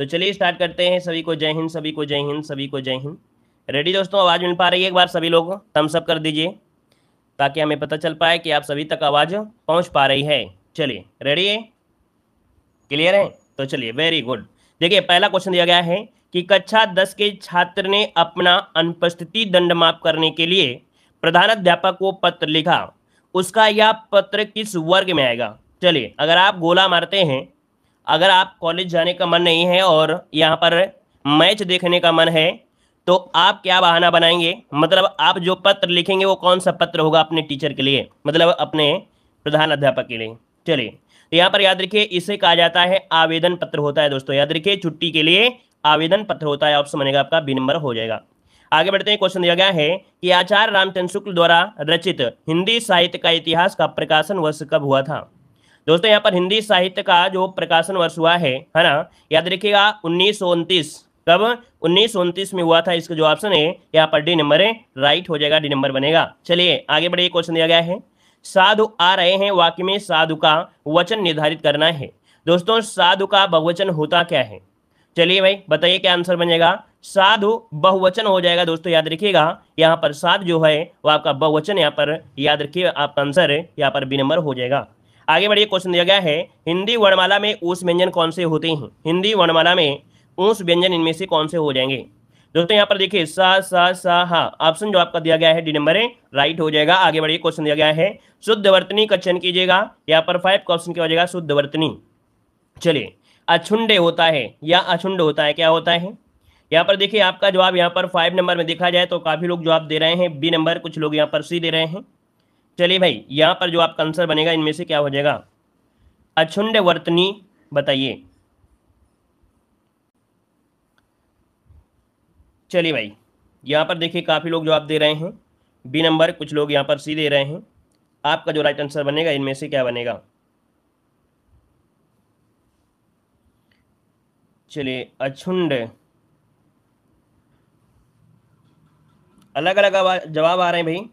तो चलिए स्टार्ट करते हैं। सभी को जय हिंद, सभी को जय हिंद, सभी को जय हिंद। रेडी दोस्तों? आवाज़ मिल पा रही है? एक बार सभी लोग थम्स अप कर दीजिए ताकि हमें पता चल पाए कि आप सभी तक आवाज़ पहुंच पा रही है। चलिए रेडी है, क्लियर है? तो चलिए वेरी गुड। देखिए पहला क्वेश्चन दिया गया है कि कक्षा 10 के छात्र ने अपना अनुपस्थिति दंड माफ करने के लिए प्रधानाध्यापक को पत्र लिखा। उसका यह पत्र किस वर्ग में आएगा? चलिए, अगर आप गोला मारते हैं, अगर आप कॉलेज जाने का मन नहीं है और यहाँ पर मैच देखने का मन है, तो आप क्या बहाना बनाएंगे? मतलब आप जो पत्र लिखेंगे वो कौन सा पत्र होगा अपने टीचर के लिए, मतलब अपने प्रधान अध्यापक के लिए? चलिए, तो यहाँ पर याद रखिए इसे कहा जाता है आवेदन पत्र होता है दोस्तों। याद रखिए छुट्टी के लिए आवेदन पत्र होता है। ऑप्शन बनेगा आपका बी नंबर हो जाएगा। आगे बढ़ते हैं। क्वेश्चन दिया गया है कि आचार्य रामचंद्र शुक्ल द्वारा रचित हिंदी साहित्य का इतिहास का प्रकाशन वर्ष कब हुआ था? दोस्तों यहाँ पर हिंदी साहित्य का जो प्रकाशन वर्ष हुआ है ना, याद रखिएगा 1929। कब? 1929 में हुआ था। इसका जो ऑप्शन है यहाँ पर डी नंबर है, राइट हो जाएगा, डी नंबर बनेगा। चलिए आगे बढ़िए। क्वेश्चन दिया गया है साधु आ रहे हैं वाक्य में साधु का वचन निर्धारित करना है। दोस्तों साधु का बहुवचन होता क्या है? चलिए भाई बताइए क्या आंसर बनेगा? साधु बहुवचन हो जाएगा दोस्तों। याद रखिएगा यहाँ पर साधु जो है वो आपका बहुवचन, यहाँ पर याद रखिए आपका आंसर है यहाँ पर बी नंबर हो जाएगा। आगे बढ़िए। क्वेश्चन दिया गया है हिंदी वर्णमाला में ऊष्म व्यंजन कौन से होते हैं? हिंदी वर्णमाला में ऊष्म व्यंजन इनमें से कौन से हो जाएंगे? दोस्तों यहाँ पर देखिए सा हा, ऑप्शन जो आपका दिया गया है डी नंबर है, राइट हो जाएगा। आगे बढ़िए। क्वेश्चन दिया गया है शुद्ध वर्तनी का चयन कीजिएगा। यहाँ पर 5 का ऑप्शन क्या हो जाएगा? शुद्ध वर्तनी। चलिए, अछुंड होता है या अछुंड होता है, क्या होता है? यहाँ पर देखिए आपका जवाब यहाँ पर 5 नंबर में देखा जाए तो काफी लोग जवाब दे रहे हैं बी नंबर, कुछ लोग यहाँ पर सी दे रहे हैं। चलिए भाई, यहाँ पर जो आपका आंसर बनेगा इनमें से क्या हो जाएगा? अछुंड वर्तनी, बताइए। चलिए भाई, यहाँ पर देखिए काफ़ी लोग जवाब दे रहे हैं बी नंबर, कुछ लोग यहाँ पर सी दे रहे हैं। आपका जो राइट आंसर बनेगा इनमें से क्या बनेगा? चलिए, अछुंड। अलग अलग जवाब आ रहे हैं भाई।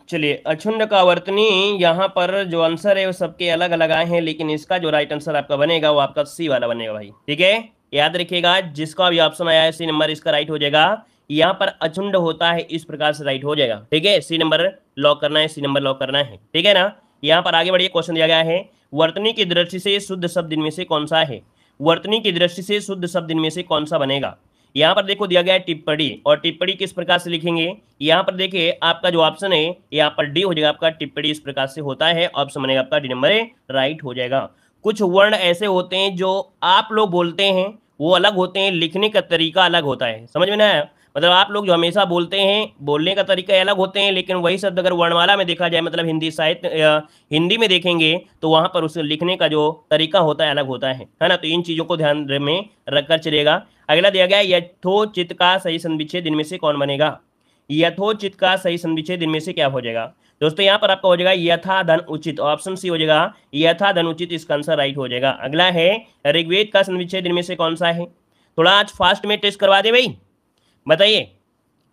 चलिए, अछुंड का वर्तनी, यहाँ पर जो आंसर है वो सबके अलग अलग आए हैं, लेकिन इसका जो राइट आंसर आपका बनेगा वो आपका सी वाला बनेगा भाई। ठीक है, याद रखिएगा जिसका भी ऑप्शन आया है सी नंबर इसका राइट हो जाएगा। यहाँ पर अछुंड होता है, इस प्रकार से राइट हो जाएगा। ठीक है, सी नंबर लॉक करना है, सी नंबर लॉक करना है। ठीक है ना? यहाँ पर आगे बढ़िए। क्वेश्चन दिया गया है वर्तनी की दृष्टि से शुद्ध शब्द इनमें से कौन सा है? वर्तनी की दृष्टि से शुद्ध शब्द इनमें से कौन सा बनेगा? यहाँ पर देखो दिया गया है टिप्पणी, और टिप्पणी किस प्रकार से लिखेंगे? यहाँ पर देखिए आपका जो ऑप्शन है यहाँ पर डी हो जाएगा आपका, टिप्पणी इस प्रकार से होता है। ऑप्शन बनेगा आपका डी नंबर राइट हो जाएगा। कुछ वर्ण ऐसे होते हैं जो आप लोग बोलते हैं वो अलग होते हैं, लिखने का तरीका अलग होता है। समझ में ना आया? मतलब आप लोग जो हमेशा बोलते हैं बोलने का तरीका अलग होते हैं, लेकिन वही शब्द अगर वर्णमाला में देखा जाए, मतलब हिंदी साहित्य हिंदी में देखेंगे तो वहां पर उसे लिखने का जो तरीका होता है अलग होता है ना? तो इन चीजों को ध्यान में रखकर चलेगा। अगला दिया गया यथोचित का सही संविच्छेद इनमें से कौन बनेगा? यथोचित का सही संविच्छेद इनमें से क्या हो जाएगा? दोस्तों यहाँ पर आपका हो जाएगा यथा धन उचित, ऑप्शन सी हो जाएगा यथा धन उचित, इसका आंसर राइट हो जाएगा। अगला है ऋग्वेद का संविच्छेद इनमें से कौन सा है? थोड़ा आज फास्ट में टेस्ट करवा दे भाई, बताइए।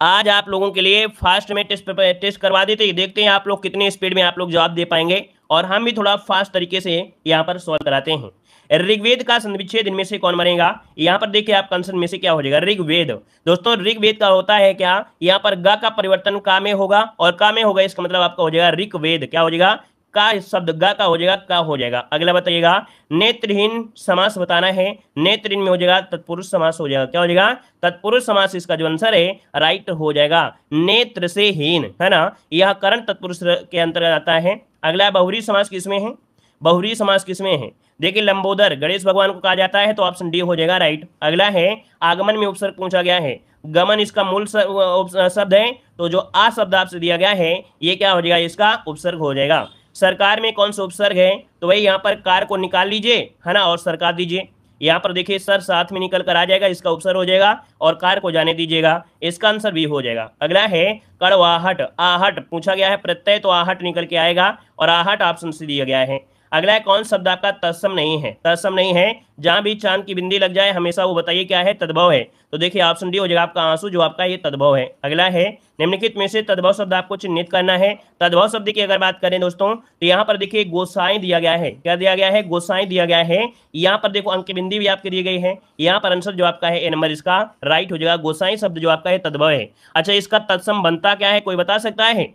आज आप लोगों के लिए फास्ट में टेस्ट करवा देते हैं, देखते हैं आप लोग कितने स्पीड में आप लोग जवाब दे पाएंगे, और हम भी थोड़ा फास्ट तरीके से यहाँ पर सॉल्व कराते हैं। ऋग्वेद का संविच्छेद इनमें से कौन बनेगा? यहाँ पर देखिए आपका आंसर में से क्या हो जाएगा? ऋग्वेद। दोस्तों ऋग्वेद का होता है क्या? यहाँ पर ग का परिवर्तन का में होगा, और का में होगा, इसका मतलब आपका हो जाएगा ऋग्वेद। क्या हो जाएगा? का शब्द ग का हो जाएगा, का हो जाएगा। अगला बताइएगा नेत्रहीन समास बताना है। नेत्रहीन में हो जाएगा तत्पुरुष समास हो जाएगा। क्या हो जाएगा? तत्पुरुष समास, इसका जो आंसर है राइट हो जाएगा। नेत्र से हीन, है ना, यह करण तत्पुरुष के अंतर्गत आता है। अगला बहुव्रीहि समास किसमें है? बहुव्रीहि समास किसमें है? देखिए लंबोदर गणेश भगवान को कहा जाता है, तो ऑप्शन डी हो जाएगा राइट। अगला है आगमन में उपसर्ग पूछा गया है। गमन इसका मूल शब्द है, तो जो आ शब्द आपसे दिया गया है ये क्या हो जाएगा? इसका उपसर्ग हो जाएगा। सरकार में कौन सा उपसर्ग है? तो वही यहाँ पर कार को निकाल लीजिए, है ना, और सरकार दीजिए। यहाँ पर देखिए सर साथ में निकल कर आ जाएगा, इसका उपसर्ग हो जाएगा, और कार को जाने दीजिएगा, इसका आंसर भी हो जाएगा। अगला है कड़वाहट, आहट पूछा गया है प्रत्यय, तो आहट निकल के आएगा, और आहट ऑप्शन से दिया गया है। अगला है कौन शब्द आपका तत्सम नहीं है, तत्सम नहीं है, जहां भी चांद की बिंदी लग जाए हमेशा वो बताइए क्या है, तद्भव है। तो देखिए ऑप्शन डी हो जाएगा आपका आंसू, जो आपका ये तद्भव है। अगला है निम्नलिखित में से तद्भव शब्द आपको चिन्हित करना है। तद्भव शब्द की अगर बात करें दोस्तों तो यहाँ पर देखिए गोसाई दिया गया है, क्या दिया गया है, गोसाई दिया गया है। यहाँ पर देखो अंक की बिंदी भी आपकी दी गई है, यहाँ पर आंसर जो आपका है ए नंबर इसका राइट हो जाएगा। गोसाई शब्द जो आपका है तद्भव है। अच्छा इसका तत्सम बनता क्या है, कोई बता सकता है,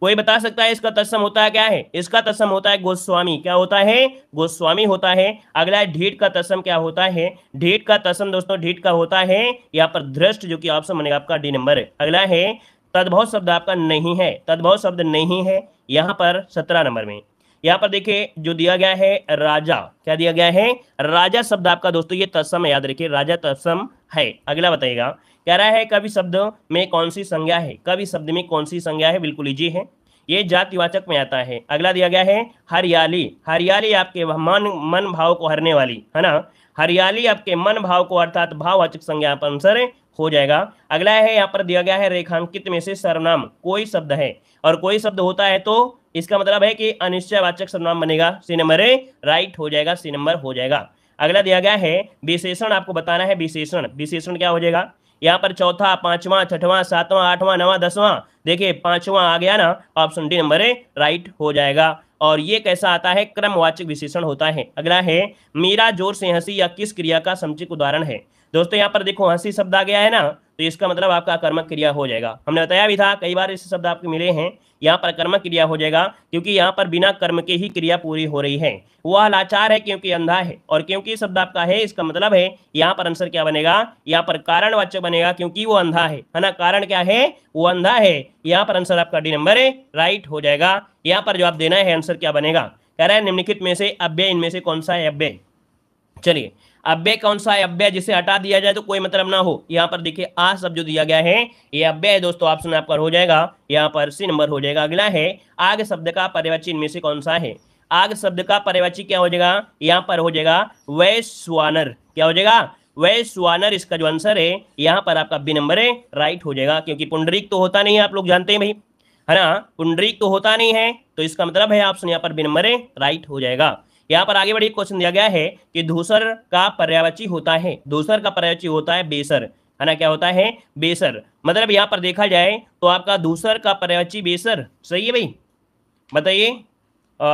कोई बता सकता है इसका तत्सम होता है क्या है, इसका तत्सम होता है गोस्वामी, क्या होता है, गोस्वामी होता है। अगला है ढीठ का तत्सम क्या होता है, ढीठ का तत्सम दोस्तों ढीठ का होता है यहाँ पर धृष्ट, जो कि ऑप्शन बनेगा आपका डी नंबर है। अगला है तद्भव शब्द आपका नहीं है, तद्भव शब्द नहीं है यहाँ पर 17 नंबर में। यहाँ पर देखिए जो दिया गया है राजा, क्या दिया गया है, राजा शब्द आपका दोस्तों ये तत्सम है, याद रखिए राजा तत्सम है। अगला बताइएगा, कह रहा है कवि शब्द में कौन सी संज्ञा है, कवि शब्द में कौन सी संज्ञा है, बिल्कुल इजी है, ये जातिवाचक में आता है। अगला दिया गया है हरियाली, हरियाली आपके मन भाव को हरने वाली है ना, हरियाली आपके मन भाव को अर्थात भाववाचक संज्ञा पर आंसर हो जाएगा। अगला है यहाँ पर दिया गया है रेखांकित में से सर्वनाम कोई शब्द है, और कोई शब्द होता है तो इसका मतलब है कि अनिश्चयवाचक सर्वनाम बनेगा, सी नंबर राइट हो जाएगा, सी नंबर हो जाएगा। अगला दिया गया है विशेषण, आपको बताना है विशेषण, विशेषण क्या हो जाएगा, यहाँ पर चौथा, पांचवा, छठवां, सातवां, आठवां, नवां, 10वां, देखिए पांचवां आ गया ना, ऑप्शन डी नंबर राइट हो जाएगा। और ये कैसा आता है, क्रमवाचक विशेषण होता है। अगला है मीरा जोर से हंसी या किस क्रिया का समुचित उदाहरण है। दोस्तों यहाँ पर देखो हंसी शब्द आ गया है ना, तो इसका मतलब आपका कर्मक क्रिया हो जाएगा, हमने बताया भी था कई बार ऐसे शब्द आपको मिले हैं, यहाँ पर कर्मक क्रिया हो जाएगा, क्योंकि यहाँ पर बिना कर्म के ही क्रिया पूरी हो रही है। वह लाचार है क्योंकि अंधा है, और क्योंकि शब्द आपका है इसका मतलब है यहाँ पर आंसर क्या बनेगा, यहाँ पर कारणवाचक बनेगा, क्योंकि वो अंधा है ना, कारण क्या है, वो अंधा है। यहाँ पर आंसर आपका डी नंबर राइट हो जाएगा। यहाँ पर जवाब देना है, आंसर क्या बनेगा, कह रहा है निम्नलिखित में से अव्यय इनमें से कौन सा है अव्यय। चलिए अव्यय कौन सा है, अव्यय जिसे हटा दिया जाए तो कोई मतलब ना हो। यहाँ पर देखिए आ शब्द जो दिया गया है ये अव्यय है दोस्तों, ऑप्शन आपका हो जाएगा यहाँ पर सी नंबर हो जाएगा। अगला है आग शब्द का पर्यायवाची इनमें से कौन सा है, आग शब्द का पर्यायवाची क्या हो जाएगा, यहाँ पर हो जाएगा वैश्वानर, क्या हो जाएगा, वैश्वानर। इसका जो आंसर है यहाँ पर आपका बी नंबर राइट हो जाएगा, क्योंकि पुंडरीक तो होता नहीं है, आप लोग जानते हैं भाई है ना, पुंडरीक तो होता नहीं है, तो इसका मतलब है ऑप्शन यहाँ पर बी नंबर राइट हो जाएगा। यहाँ पर आगे बढ़िए क्वेश्चन दिया गया है कि धूसर का पर्यायवाची होता है, धूसर का पर्यायवाची होता है बेसर, है ना, क्या होता है, बेसर। मतलब यहाँ पर देखा जाए तो आपका धूसर का पर्यायवाची बेसर, सही है भाई, बताइए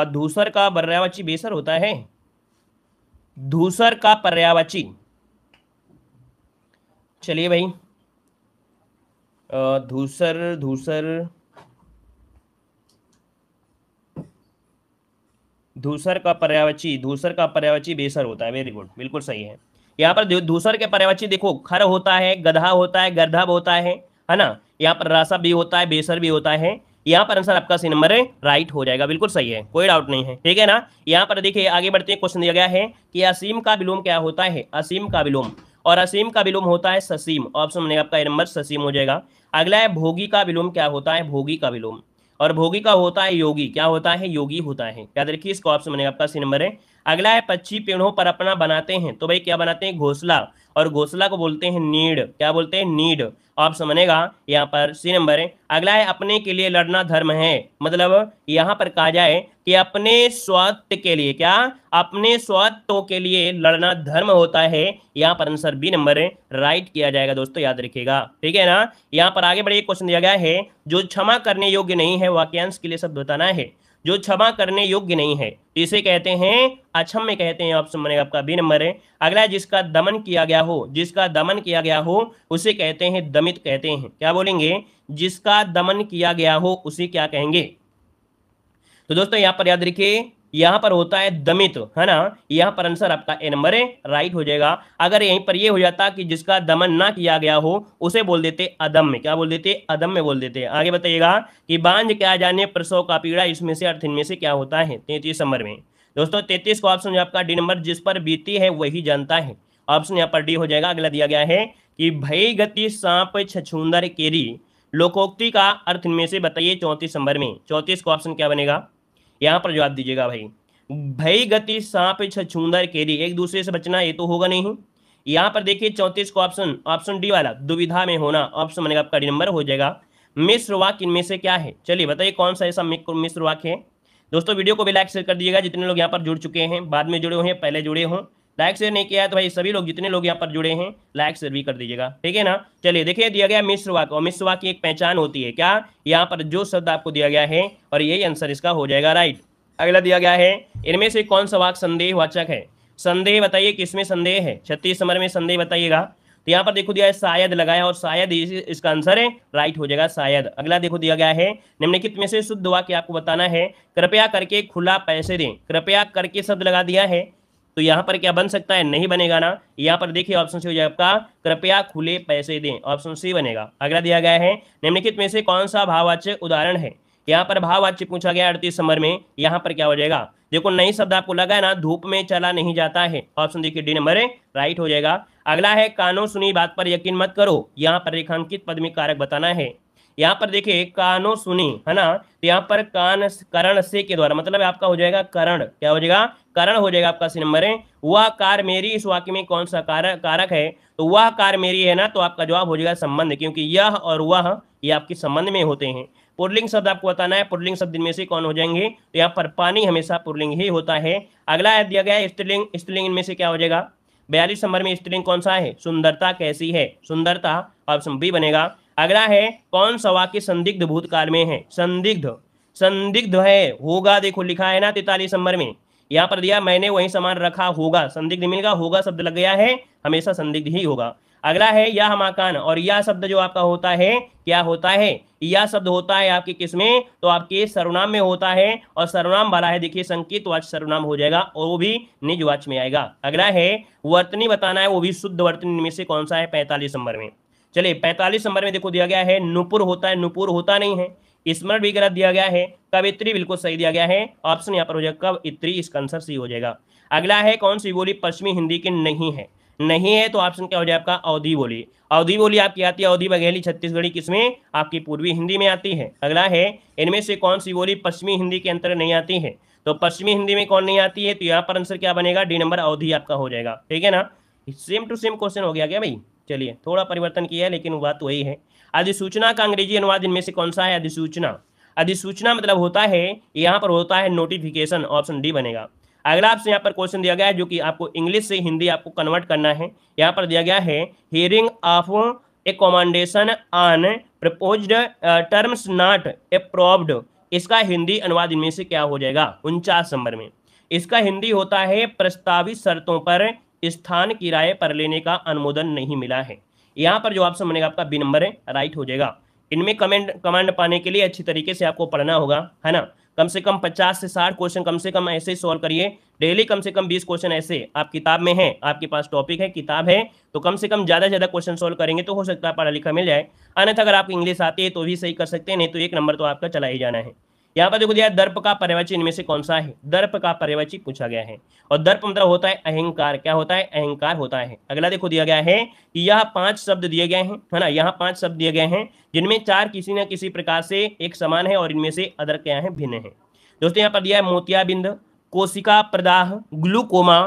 धूसर का पर्यायवाची बेसर होता है, धूसर का पर्यायवाची, चलिए भाई धूसर धूसर धूसर का पर्यायवाची, धूसर का पर्यायवाची बेसर होता है, वेरी गुड, बिल्कुल सही है। यहाँ पर धूसर के पर्यायवाची देखो खर होता है, गधा होता है, गर्दभ होता है ना, यहाँ पर रासा भी होता है, बेसर भी होता है। यहाँ पर आंसर आपका सी नंबर राइट हो जाएगा, बिल्कुल सही है, कोई डाउट नहीं है, ठीक है ना। यहाँ पर देखिए आगे बढ़ते हैं, क्वेश्चन दिया गया है कि असीम का विलोम क्या होता है, असीम का विलोम, और असीम का विलोम होता है ससीम, ऑप्शन बनेगा आपका ए नंबर ससीम हो जाएगा। अगला है भोगी का विलोम क्या होता है, भोगी का विलोम, और भोगी का होता है योगी, क्या होता है, योगी होता है, याद रखिए इसको, ऑप्शन बनेगा आपका सी नंबर है। अगला है पक्षी पेड़ों पर अपना बनाते हैं, तो भाई क्या बनाते हैं, घोंसला, और घोंसला को बोलते हैं नीड, क्या बोलते हैं, नीड, ऑप्शन बनेगा यहाँ पर सी नंबर है। अगला है अपने के लिए लड़ना धर्म है, मतलब यहाँ पर कहा जाए कि अपने स्वार्थ के लिए, क्या, अपने स्वार्थों के लिए लड़ना धर्म होता है, यहाँ पर आंसर बी नंबर राइट किया जाएगा दोस्तों, याद रखिएगा, ठीक है ना। यहाँ पर आगे बढ़िए क्वेश्चन दिया गया है जो क्षमा करने योग्य नहीं है, वाक्यांश के लिए शब्द बताना है, जो क्षमा करने योग्य नहीं है इसे कहते हैं अक्षम्य कहते हैं, ऑप्शन बनेगा आपका बी नंबर है। अगला है जिसका दमन किया गया हो, जिसका दमन किया गया हो उसे कहते हैं दमित कहते हैं, क्या बोलेंगे, जिसका दमन किया गया हो उसे क्या कहेंगे। तो दोस्तों यहाँ पर याद रखिए यहाँ पर होता है दमित, है ना, यहाँ पर आंसर आपका ए नंबर राइट हो जाएगा। अगर यहीं पर ये हो जाता कि जिसका दमन ना किया गया हो उसे बोल देते अदम्य, क्या बोल देते, अदम्य बोल देते। आगे बताइएगा कि बांझ क्या जाने प्रसव का पीड़ा, इसमें से अर्थ इनमें से क्या होता है, 33 नंबर में। दोस्तों 33 का ऑप्शन आपका डी नंबर, जिस पर बीती है वही जानता है, ऑप्शन यहाँ पर डी हो जाएगा। अगला दिया गया है कि भई गति सांप छछूंदर केरी, लोकोक्ति का अर्थ इनमें से बताइए 34 नंबर में। 34 का ऑप्शन क्या बनेगा, यहाँ पर जवाब दीजिएगा भाई। भई गति सांप छछूंदर केरी, एक दूसरे से बचना ये तो होगा नहीं। यहाँ पर देखिए 34 को ऑप्शन, ऑप्शन डी वाला दुविधा में होना, ऑप्शन बनेगा आपका डी नंबर हो जाएगा। मिश्र वाक्य इनमें से क्या है, चलिए बताइए कौन सा ऐसा मिश्र वाक्य है। दोस्तों वीडियो को भी लाइक शेयर कर दीजिएगा, जितने लोग यहाँ पर जुड़ चुके हैं, बाद में जुड़े हुए हैं, पहले जुड़े हों। लाइक शेयर नहीं किया है तो भाई सभी लोग जितने लोग यहाँ पर जुड़े हैं लाइक शेयर भी कर दीजिएगा, ठीक है ना। चलिए देखिए, दिया गया मिश्र वाक्य, और मिश्र वाक्य की एक पहचान होती है क्या, यहाँ पर जो शब्द आपको दिया गया है और यही आंसर इसका हो जाएगा राइट। अगला दिया गया है, इनमें से कौन सा वाक्य संदेहवाचक है। संदेह बताइए किसमें संदेह है, 36 नंबर में संदेह बताइएगा। तो यहाँ पर देखो दिया है शायद लगाया, और शायद इसका आंसर है राइट हो जाएगा शायद। अगला देखो दिया गया है, निम्नलिखित में से शुद्ध वाक्य आपको बताना है। कृपया करके खुला पैसे दें, कृपया करके शब्द लगा दिया है, तो यहाँ पर क्या बन सकता है, नहीं बनेगा ना। यहाँ पर देखिए ऑप्शन सी हो जाएगा आपका कृपया खुले पैसे दें, ऑप्शन सी बनेगा। अगला दिया गया है, निम्नलिखित में से कौन सा भाववाचक उदाहरण है। यहाँ पर भाववाच्य पूछा गया 38 नंबर में, यहाँ पर क्या हो जाएगा, देखो नहीं शब्द आपको लगा है ना, धूप में चला नहीं जाता है, ऑप्शन देखिए डी नंबर राइट हो जाएगा। अगला है, कानों सुनी बात पर यकीन मत करो, यहाँ पर रेखांकित पद में कारक बताना है। यहाँ पर देखिए कानों सुनी है ना, तो यहाँ पर कान करण से के द्वारा, मतलब आपका हो जाएगा करण, क्या हो जाएगा, करण हो जाएगा आपका सी नंबर है। वह कार मेरी, इस वाक्य में कौन सा कारक है, तो वह कार मेरी है ना, तो आपका जवाब हो जाएगा संबंध, क्योंकि यह और वह ये आपके संबंध में होते हैं। पुल्लिंग शब्द आपको बताना है, पुल्लिंग शब्द इनमें से कौन हो जाएंगे, तो यहाँ पर पानी हमेशा पुल्लिंग ही होता है। अगला दिया गया है स्त्रीलिंग, स्त्रीलिंग इनमें से क्या हो जाएगा, 42 नंबर में स्त्रीलिंग कौन सा है, सुंदरता कैसी है, सुंदरता, ऑप्शन बी बनेगा। अगला है, कौन सा वाक्य संदिग्ध भूतकाल में है, संदिग्ध, संदिग्ध है, होगा देखो लिखा है ना 43 नंबर में, यहाँ पर दिया मैंने वही सामान रखा होगा, संदिग्ध मिलेगा, होगा शब्द लग गया है, हमेशा संदिग्ध ही होगा। अगला है, यह मकान, और यह शब्द जो आपका होता है क्या होता है, यह शब्द होता है आपके किसमें, तो आपके सर्वनाम में होता है, और सर्वनाम वाला है देखिए संकेतवाच्य सर्वनाम हो जाएगा, और वो भी निजवाच्य में आएगा। अगला है, वर्तनी बताना है, वो भी शुद्ध वर्तनी में से कौन सा है, 45 नंबर में। चलिए 45 नंबर में देखो दिया गया है, नुपुर होता है, नुपुर होता नहीं है। स्मरण भी गलत दिया गया है, कवित्री बिल्कुल सही दिया गया है, ऑप्शन यहाँ पर हो जाएगा कवित्री, इसका आंसर सी हो जाएगा। अगला है, कौन सी बोली पश्चिमी हिंदी की नहीं है, नहीं है तो ऑप्शन क्या हो जाएगा आपका अवधी बोली, अवधी बोली आपकी आती है, अवधी बघेली छत्तीसगढ़ी किसमें, आपकी पूर्वी हिंदी में आती है। अगला है, इनमें से कौन सी बोली पश्चिमी हिंदी के अंतर्गत नहीं आती है, तो पश्चिमी हिंदी में कौन नहीं आती है, तो यहाँ पर आंसर क्या बनेगा, डी नंबर अवधी आपका हो जाएगा, ठीक है ना। सेम टू सेम क्वेश्चन हो गया क्या भाई। चलिए थोड़ा परिवर्तन किया है लेकिन बात वही है। अधिसूचना का अंग्रेजी अनुवाद इनमें से कौन सा है, अधिसूचना, अधिसूचना मतलब होता है, यहाँ पर होता है नोटिफिकेशन, ऑप्शन डी बनेगा। अगला आपसे यहाँ पर क्वेश्चन दिया गया है जो कि आपको इंग्लिश से हिंदी आपको कन्वर्ट करना है। यहाँ पर दिया गया है, hearing of A commendation on proposed terms not approved, इसका हिंदी अनुवाद इनमें से क्या हो जाएगा, 49 नंबर में। इसका हिंदी होता है, प्रस्तावित शर्तों पर स्थान किराए पर लेने का अनुमोदन नहीं मिला है। यहाँ पर जो ऑप्शन बनेगा आपका बी नंबर है राइट हो जाएगा। इनमें कमांड पाने के लिए अच्छी तरीके से आपको पढ़ना होगा, है ना। कम से कम 50 से 60 क्वेश्चन कम से कम ऐसे ही सॉल्व करिए डेली, कम से कम 20 क्वेश्चन ऐसे आप किताब में है, आपके पास टॉपिक है, किताब है, तो कम से कम ज़्यादा से ज़्यादा क्वेश्चन सॉल्व करेंगे तो हो सकता है पढ़ा लिखा मिल जाए। अन्यथा अगर आपको इंग्लिश आती है तो भी सही कर सकते हैं, नहीं तो 1 नंबर तो आपका चला ही जाना है। यहाँ पर देखो दिया, दर्प का पर्यायवाची इनमें से कौन सा है, दर्प का पर्यायवाची पूछा गया है, और दर्प मतलब होता है अहंकार, क्या होता है, अहंकार होता है। अगला देखो दिया गया है कि यह 5 शब्द दिए गए हैं, है ना, यहाँ 5 शब्द दिए गए हैं जिनमें 4 किसी न किसी प्रकार से एक समान है और इनमें से अदर क्या है, भिन्न है। दोस्तों यहाँ पर दिया है मोतियाबिंद, कोशिका प्रदाह, ग्लूकोमा,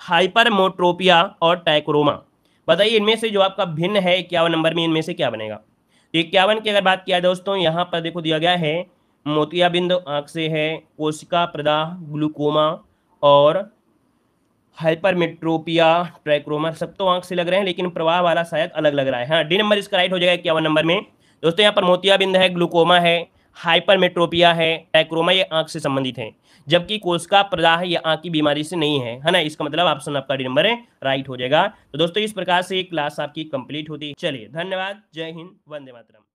हाइपरमेट्रोपिया और टाइक्रोमा। बताइए इनमें से जो आपका भिन्न है 51 नंबर में, इनमें से क्या बनेगा। 51 की अगर बात किया दोस्तों, यहाँ पर देखो दिया गया है, मोतियाबिंद आंख से है, कोशिका प्रदाह, ग्लूकोमा और हाइपरमेट्रोपिया, ट्राइक्रोमा, सब तो आंख से लग रहे हैं लेकिन प्रवाह वाला शायद अलग लग रहा है। हाँ, डी नंबर इसका राइट हो जाएगा 51 नंबर में। दोस्तों यहाँ पर मोतियाबिंद है, ग्लूकोमा है, हाइपरमेट्रोपिया है, टाइक्रोमा ये आंख से संबंधित है, जबकि कोशिका प्रदाह ये आंख की बीमारी से नहीं है ना। इसका मतलब ऑप्शन आपका डी नंबर है राइट हो जाएगा। तो दोस्तों इस प्रकार से क्लास आपकी कंप्लीट होती है। चलिए धन्यवाद, जय हिंद, वंदे मातरम।